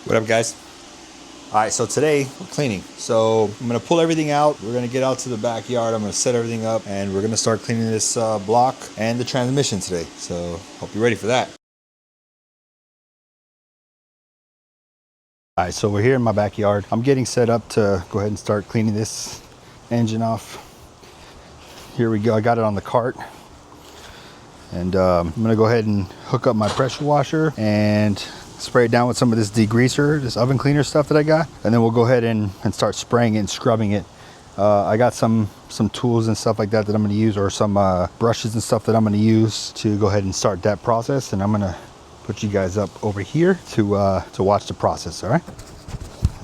What up, guys? All right, so today we're cleaning. So I'm gonna pull everything out. We're gonna get out to the backyard. I'm gonna set everything up, and we're gonna start cleaning this block and the transmission today. So hope you're ready for that. All right, so we're here in my backyard. I'm getting set up to go ahead and start cleaning this engine off. Here we go. I got it on the cart, and I'm gonna go ahead and hook up my pressure washer and spray it down with some of this degreaser, this oven cleaner stuff that I got, and then we'll go ahead and start spraying it and scrubbing it. I got some tools and stuff like that I'm going to use, or some brushes and stuff that I'm going to use to go ahead and start that process. And I'm going to put you guys up over here to watch the process. All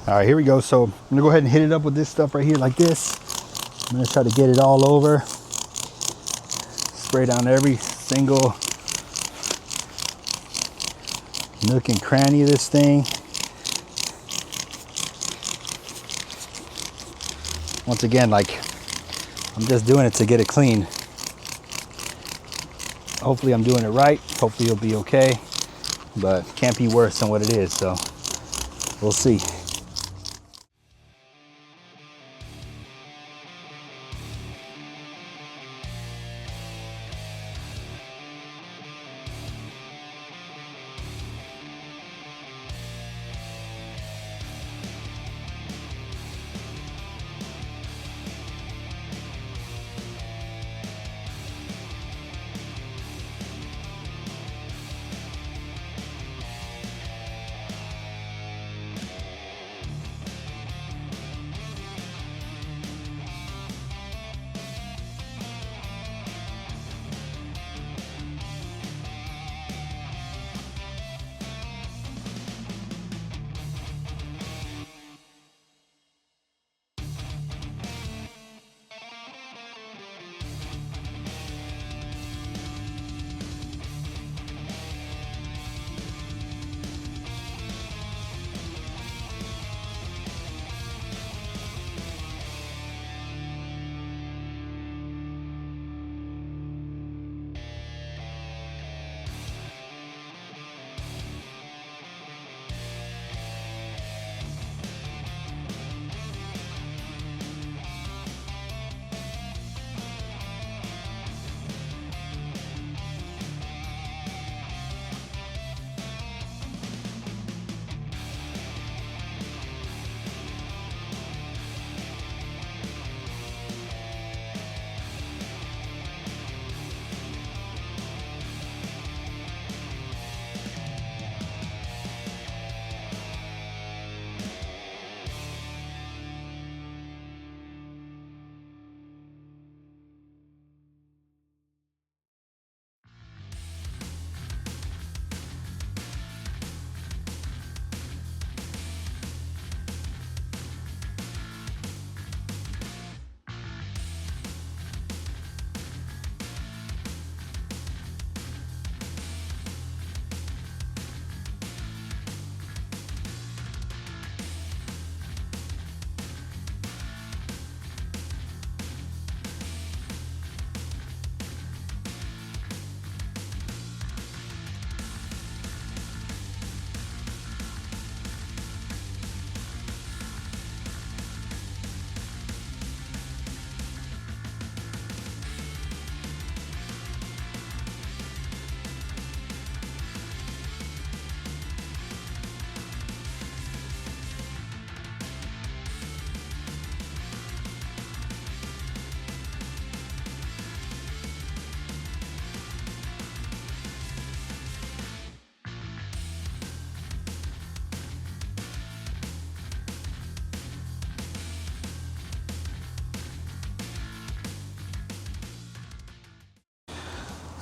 right, here we go. So I'm going to go ahead and hit it up with this stuff right here like this. I'm going to try to get it all over, spray down every single nook and cranny of this thing. Once again, like, I'm just doing it to get it clean. Hopefully I'm doing it right. Hopefully it'll be okay, but can't be worse than what it is, so we'll see.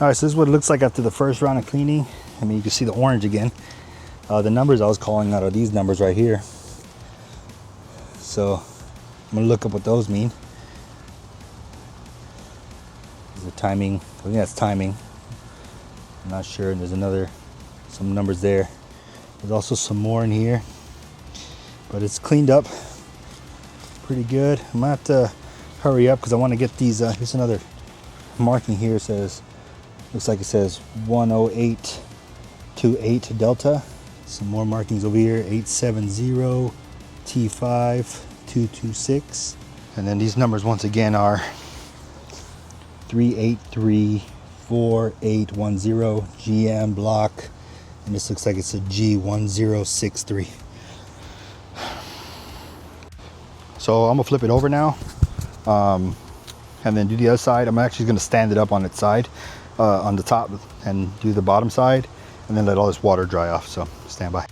All right, so this is what it looks like after the first round of cleaning. I mean, you can see the orange again. The numbers I was calling out are these numbers right here. So I'm gonna look up what those mean. The timing, I think that's timing. I'm not sure. And there's some numbers there. There's also some more in here, but it's cleaned up pretty good. I'm gonna have to hurry up because I want to get these. Here's another marking here. It says, looks like it says 10828 Delta. Some more markings over here, 870 T5 226. And then these numbers once again are 3834810 GM block. And this looks like it's a G1063. So I'm gonna flip it over now, and then do the other side. I'm actually gonna stand it up on its side, on the top, and do the bottom side, and then let all this water dry off. So stand by.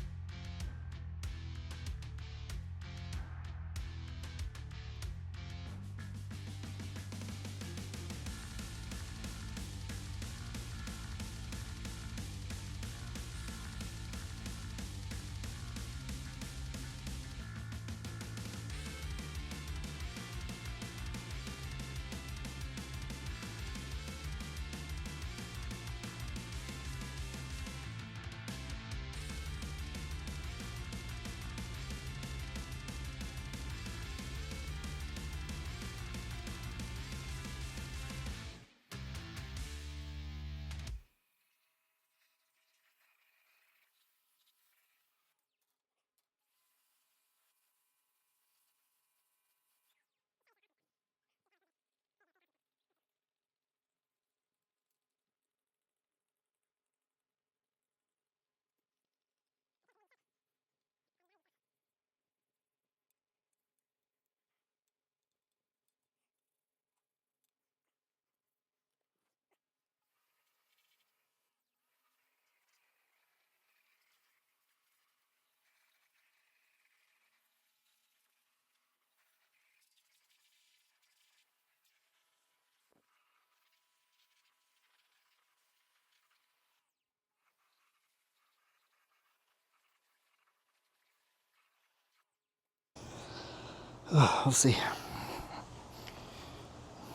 Let's see.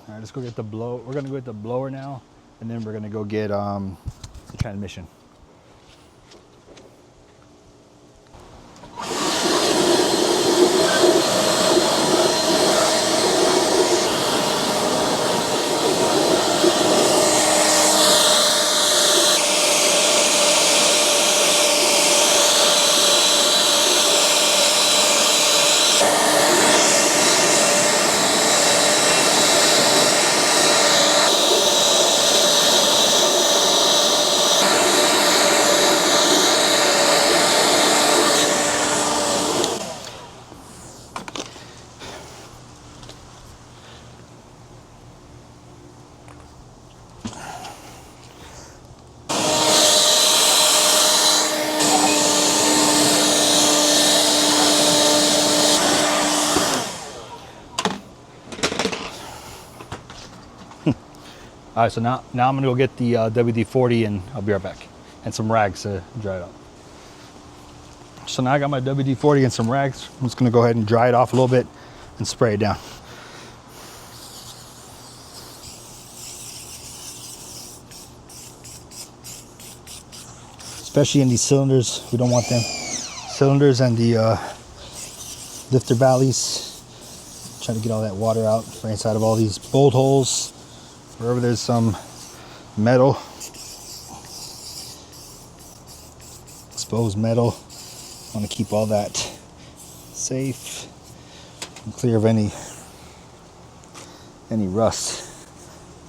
All right, let's go get the blow. We're gonna go get the blower now, and then we're gonna go get the transmission. All right, so now I'm gonna go get the WD-40 and I'll be right back. And some rags to dry it off. So now I got my WD-40 and some rags. I'm just gonna go ahead and dry it off a little bit and spray it down. Especially in these cylinders, we don't want them. Cylinders and the lifter valleys. Try to get all that water out right inside of all these bolt holes. Wherever there's some metal, exposed metal, want to keep all that safe and clear of any rust.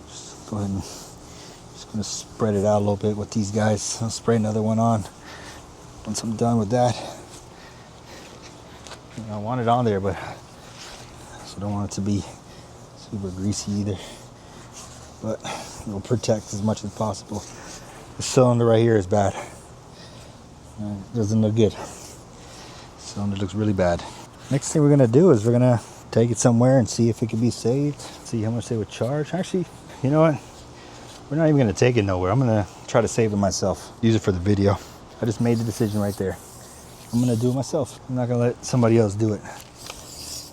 Just go ahead and just gonna spread it out a little bit with these guys. I'll spray another one on once I'm done with that. I want it on there, but I also don't want it to be super greasy either. But it'll protect as much as possible. The cylinder right here is bad. It doesn't look good. The cylinder looks really bad. Next thing we're gonna do is we're gonna take it somewhere and see if it can be saved. See how much they would charge. Actually, you know what? We're not even gonna take it nowhere. I'm gonna try to save it myself. Use it for the video. I just made the decision right there. I'm gonna do it myself. I'm not gonna let somebody else do it.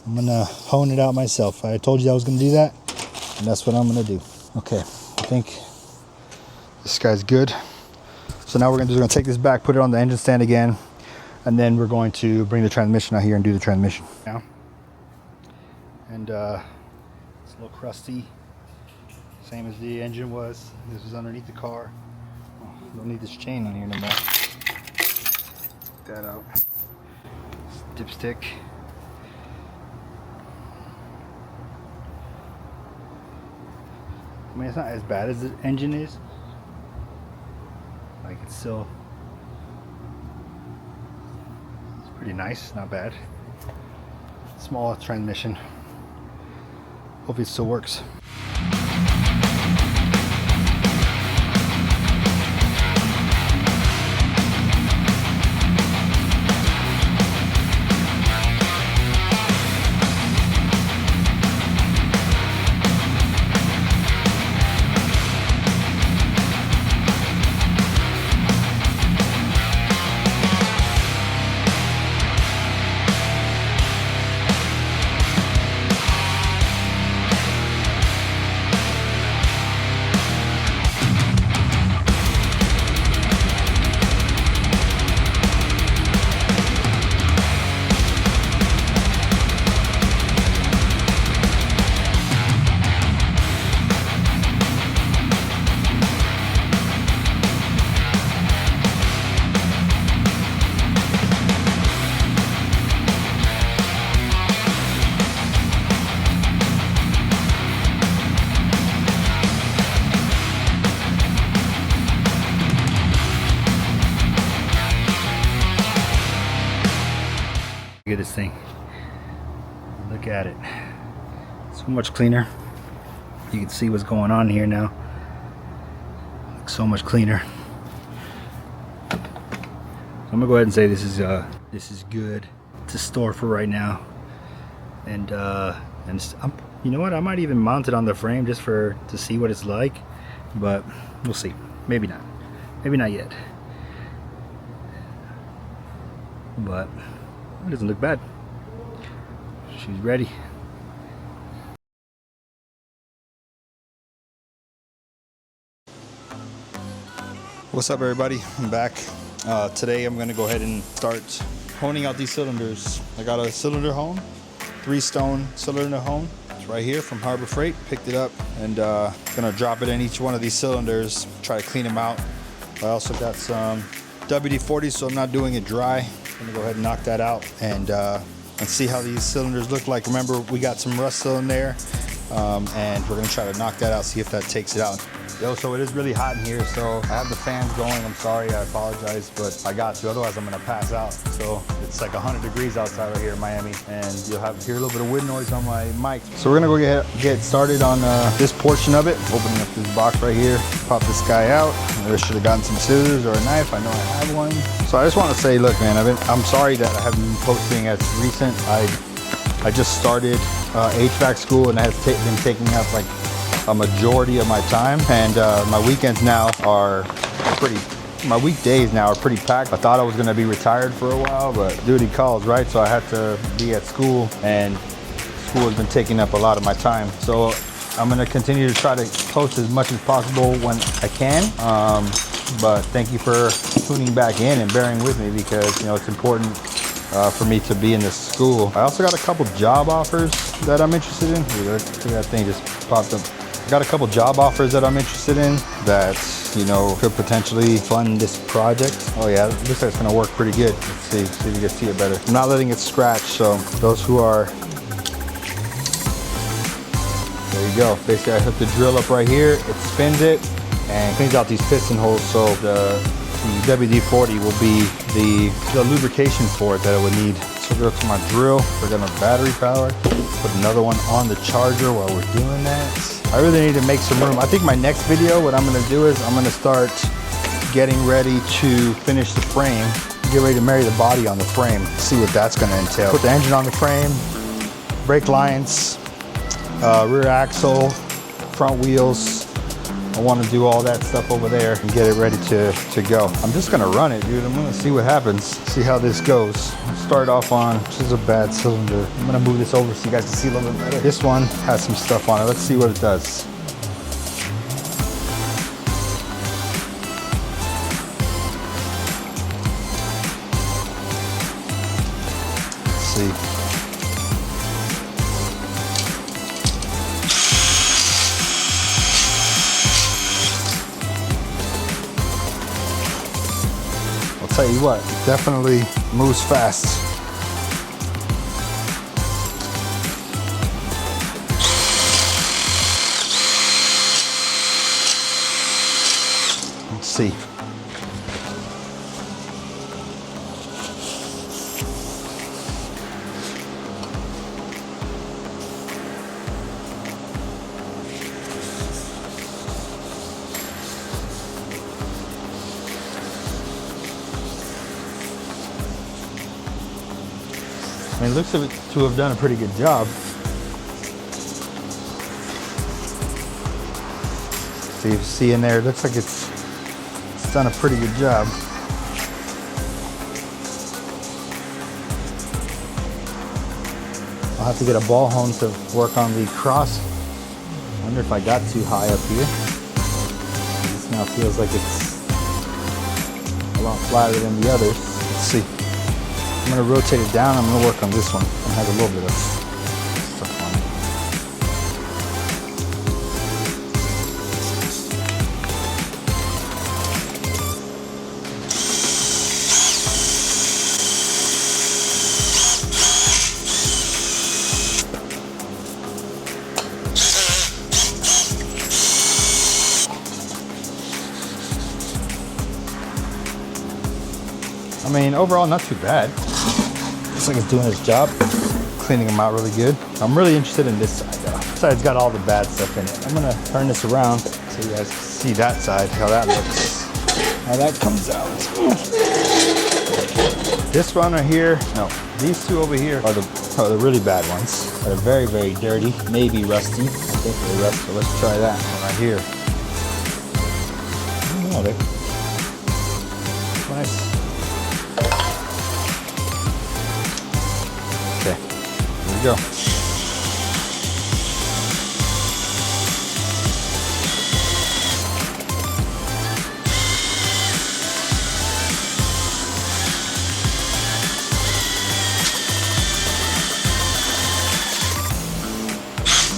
I'm gonna hone it out myself. I told you I was gonna do that, and that's what I'm gonna do. Okay, I think this guy's good. So now we're gonna take this back, put it on the engine stand again, and then we're going to bring the transmission out here and do the transmission. Now, and it's a little crusty, same as the engine was. This was underneath the car. Oh, don't need this chain on here no more. that out. Dipstick. I mean, it's not as bad as the engine is. Like, it's still, it's pretty nice, not bad. Small transmission. Hopefully it still works. Look at this thing. Look at it. So much cleaner. You can see what's going on here now. Looks so much cleaner. So I'm gonna go ahead and say this is good to store for right now. And you know what? I might even mount it on the frame just to see what it's like. But we'll see. Maybe not. Maybe not yet. But it doesn't look bad. She's ready. What's up, everybody? I'm back. Today I'm going to go ahead and start honing out these cylinders. I got a cylinder hone, 3-stone cylinder hone. It's right here from Harbor Freight. Picked it up and gonna drop it in each one of these cylinders. Try to clean them out. I also got some WD-40, so I'm not doing it dry. I'm gonna go ahead and knock that out and see how these cylinders look like. Remember, we got some rust still in there, and we're gonna try to knock that out, see if that takes it out. Yo, so it is really hot in here, so I have the fans going. I'm sorry, I apologize, but I got to, otherwise I'm gonna pass out. So it's like 100 degrees outside right here in Miami, and you'll hear a little bit of wind noise on my mic. So we're gonna go get started on this portion of it. Opening up this box right here, pop this guy out. I should have gotten some scissors or a knife. I know I have one. So I just want to say, look, man, I'm sorry that I haven't been posting as recent. I just started HVAC school, and it has been taking up like a majority of my time, and my weekends now are my weekdays now are pretty packed. I thought I was gonna be retired for a while, but duty calls, right? So I had to be at school, and school has been taking up a lot of my time. So I'm gonna continue to try to post as much as possible when I can. But thank you for tuning back in and bearing with me, because you know it's important for me to be in this school. I also got a couple job offers that I'm interested in. Look at that thing just popped up. Got a couple job offers that I'm interested in that, you know, could potentially fund this project. Oh yeah, it looks like it's gonna work pretty good. Let's see if you can see it better. I'm not letting it scratch, so those who are, there you go. Basically I hook the drill up right here, it spins it and cleans out these piston holes, so the WD-40 will be the lubrication for it that it would need. So go to my drill, we're gonna battery power, put another one on the charger while we're doing that. I really need to make some room. I think my next video, what I'm gonna do is I'm gonna start getting ready to finish the frame, get ready to marry the body on the frame, see what that's gonna entail. Put the engine on the frame, brake lines, rear axle, front wheels. I want to do all that stuff over there and get it ready to go. I'm just gonna run it, dude. I'm gonna see what happens, see how this goes. Start off on, this is a bad cylinder. I'm gonna move this over so you guys can see a little bit better. This one has some stuff on it. Let's see what it does. Let's see. tell you what, it definitely moves fast. Let's see. I mean, it looks to have done a pretty good job. So you see in there, it looks like it's done a pretty good job. I'll have to get a ball hone to work on the cross. I wonder if I got too high up here. This now feels like it's a lot flatter than the others. Let's see. I'm gonna rotate it down. I'm gonna work on this one. It has a little bit of stuff on it. I mean, overall, not too bad. Looks like it's doing its job, cleaning them out really good. I'm really interested in this side though. This side's got all the bad stuff in it. I'm gonna turn this around so you guys can see that side, how that looks, how that comes out. This one right here, no, these two over here are the really bad ones. That are very, very dirty, maybe rusty. I think they're rusty. Let's try that one right here. Oh, they're nice. Okay, here we go.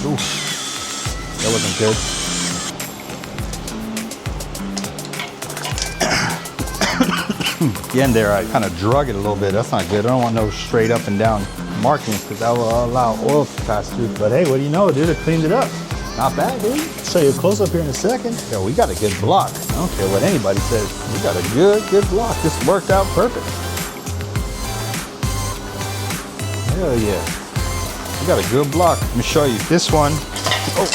Ooh, that wasn't good. Again there, I kind of drug it a little bit. That's not good. I don't want no straight up and down markings because that will allow oil to pass through. But hey, what do you know, dude? I cleaned it up. Not bad, dude. I'll show you a close up here in a second. Yo, we got a good block. I don't care what anybody says. We got a good block. This worked out perfect. Hell yeah. We got a good block. Let me show you this one. Oh,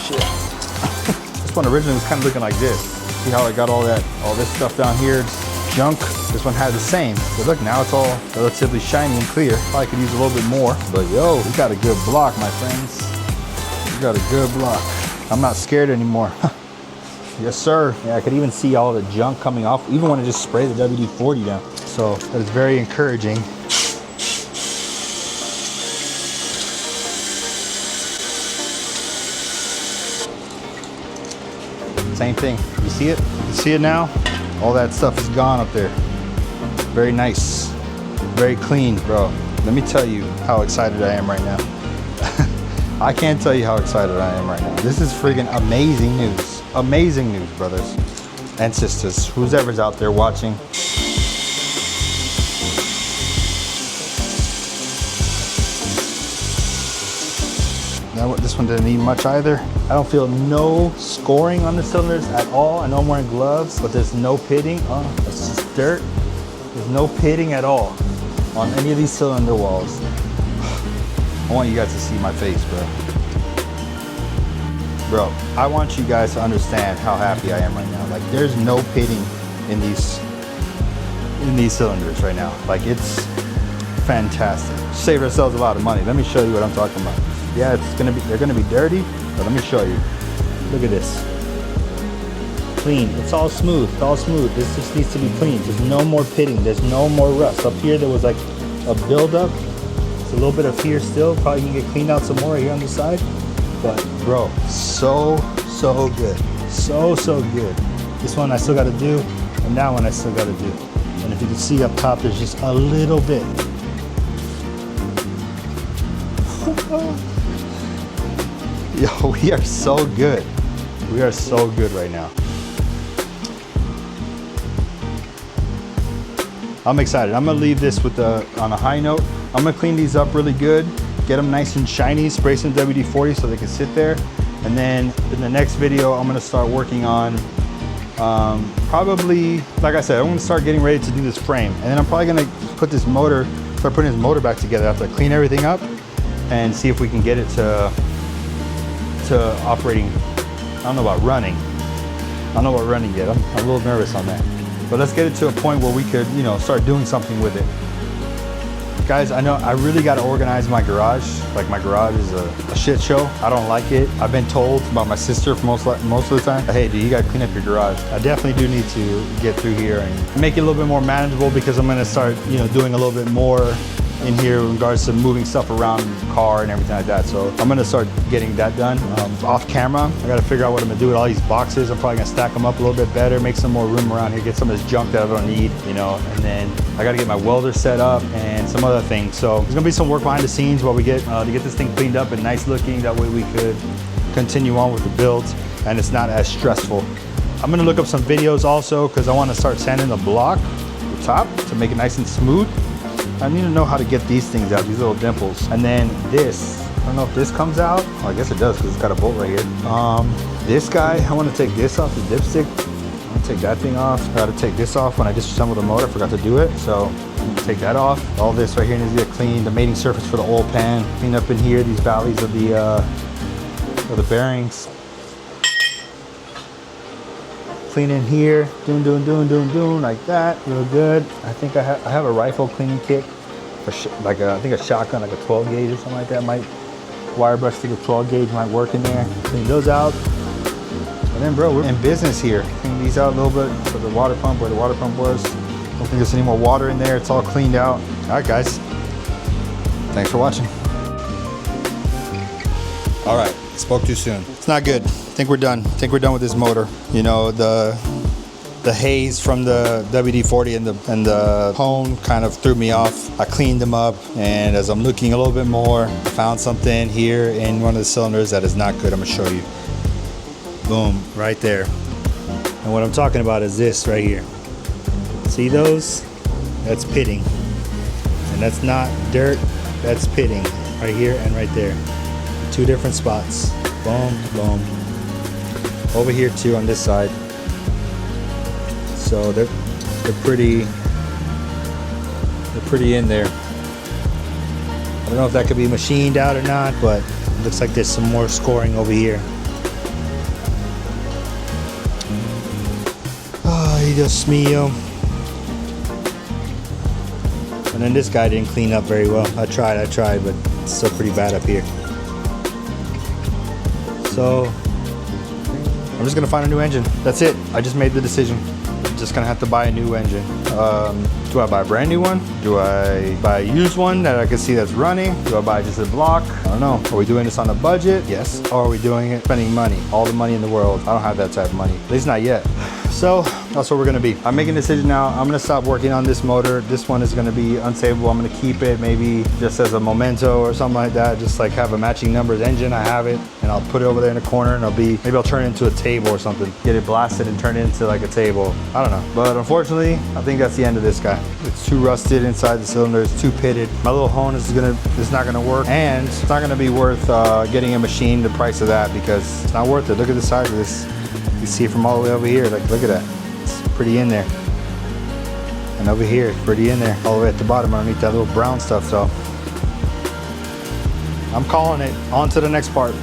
shit. This one originally was kind of looking like this. See how I got all this stuff down here? Junk. This one had the same. But look, now it's all relatively shiny and clear. Probably could use a little bit more. But yo, we got a good block, my friends. We got a good block. I'm not scared anymore. Yes, sir. Yeah, I could even see all the junk coming off, even when I just spray the WD-40 down. So that is very encouraging. Same thing. You see it? You see it now? All that stuff is gone up there. Very nice. Very clean, bro. Let me tell you how excited I am right now. I can't tell you how excited I am right now. This is freaking amazing news. Amazing news, brothers and sisters. Whoever's out there watching. Now, this one didn't need much either. I don't feel no scoring on the cylinders at all. I know I'm wearing gloves, but there's no pitting. Oh, that's just dirt. There's no pitting at all on any of these cylinder walls. I want you guys to see my face, bro. Bro, I want you guys to understand how happy I am right now. Like, there's no pitting in these cylinders right now. Like, it's fantastic. Saved ourselves a lot of money. Let me show you what I'm talking about. Yeah, they're gonna be dirty, but let me show you. Look at this. Clean. It's all smooth. It's all smooth. This just needs to be clean. There's no more pitting. There's no more rust. Up here there was like a buildup. It's a little bit of here still. Probably can get cleaned out some more here on the side. But bro, so good. So good. This one I still gotta do, and that one I still gotta do. And if you can see up top, there's just a little bit. Yo, we are so good. We are so good right now. I'm excited. I'm gonna leave this with on a high note. I'm gonna clean these up really good, get them nice and shiny, spray some WD-40 so they can sit there. And then in the next video, I'm gonna start working on probably, like I said, I'm gonna start getting ready to do this frame. And then I'm probably gonna put this motor, start putting this motor back together after I clean everything up and see if we can get it to operating. I don't know about running. I don't know about running yet. I'm a little nervous on that. But let's get it to a point where we could, you know, start doing something with it. Guys, I know I really got to organize my garage. Like, my garage is a shit show. I don't like it. I've been told by my sister for most of the time, hey, dude, you got to clean up your garage. I definitely do need to get through here and make it a little bit more manageable, because I'm going to start, you know, doing a little bit more in here in regards to moving stuff around the car and everything like that. So I'm gonna start getting that done off camera. I gotta figure out what I'm gonna do with all these boxes. I'm probably gonna stack them up a little bit better, make some more room around here, get some of this junk that I don't need, you know, and then I gotta get my welder set up and some other things. So there's gonna be some work behind the scenes while we get to get this thing cleaned up and nice looking. That way we could continue on with the builds and it's not as stressful. I'm gonna look up some videos also, because I wanna start sanding the block, the top, to make it nice and smooth. I need to know how to get these things out, these little dimples. And then this, I don't know if this comes out. Oh, I guess it does, because it's got a bolt right here. This guy, I want to take this off, the dipstick. I want to take that thing off. I got to take this off when I disassembled the motor. I forgot to do it, so I'm gonna take that off. All this right here needs to get cleaned. The mating surface for the oil pan. Clean up in here, these valleys of the bearings. Clean in here, doing like that, real good. I think I have a rifle cleaning kit, I think a shotgun, like a 12 gauge or something like that. Might wire brush stick of 12 gauge might work in there. Clean those out, and then, bro, we're in business here. Clean these out a little bit for the water pump, where the water pump was. Don't think there's any more water in there. It's all cleaned out. All right, guys. Thanks for watching. All right, spoke too soon. It's not good. I think we're done. I think we're done with this motor. You know, the haze from the WD-40 and the hone kind of threw me off. I cleaned them up, and as I'm looking a little bit more, I found something here in one of the cylinders that is not good. I'm gonna show you. Boom, right there. And what I'm talking about is this right here. See those? That's pitting. And that's not dirt, that's pitting. Right here and right there. Two different spots. Boom, boom. Over here too on this side. So they're pretty in there. I don't know if that could be machined out or not, but it looks like there's some more scoring over here. Oh, Dios mío. And then this guy didn't clean up very well. I tried, but it's still pretty bad up here. So I'm just gonna find a new engine. That's it. I just made the decision. I'm just gonna have to buy a new engine. Do I buy a brand new one? Do I buy a used one that I can see that's running? Do I buy just a block? I don't know. Are we doing this on a budget? Yes. Or are we doing it spending money? All the money in the world. I don't have that type of money. At least not yet. So that's what we're gonna be. I'm making a decision now. I'm gonna stop working on this motor. This one is gonna be unsavable. I'm gonna keep it maybe just as a memento or something like that. Just like have a matching numbers engine. I have it, and I'll put it over there in the corner, and maybe I'll turn it into a table or something. Get it blasted and turn it into like a table. I don't know. But unfortunately, I think that's the end of this guy. It's too rusted inside the cylinder. It's too pitted. My little hone is not gonna work, and it's not gonna be worth getting a machine the price of that, because it's not worth it. Look at the size of this. You see it from all the way over here. Like, look at that. It's pretty in there. And over here, it's pretty in there. All the way at the bottom underneath that little brown stuff. So I'm calling it. On to the next part.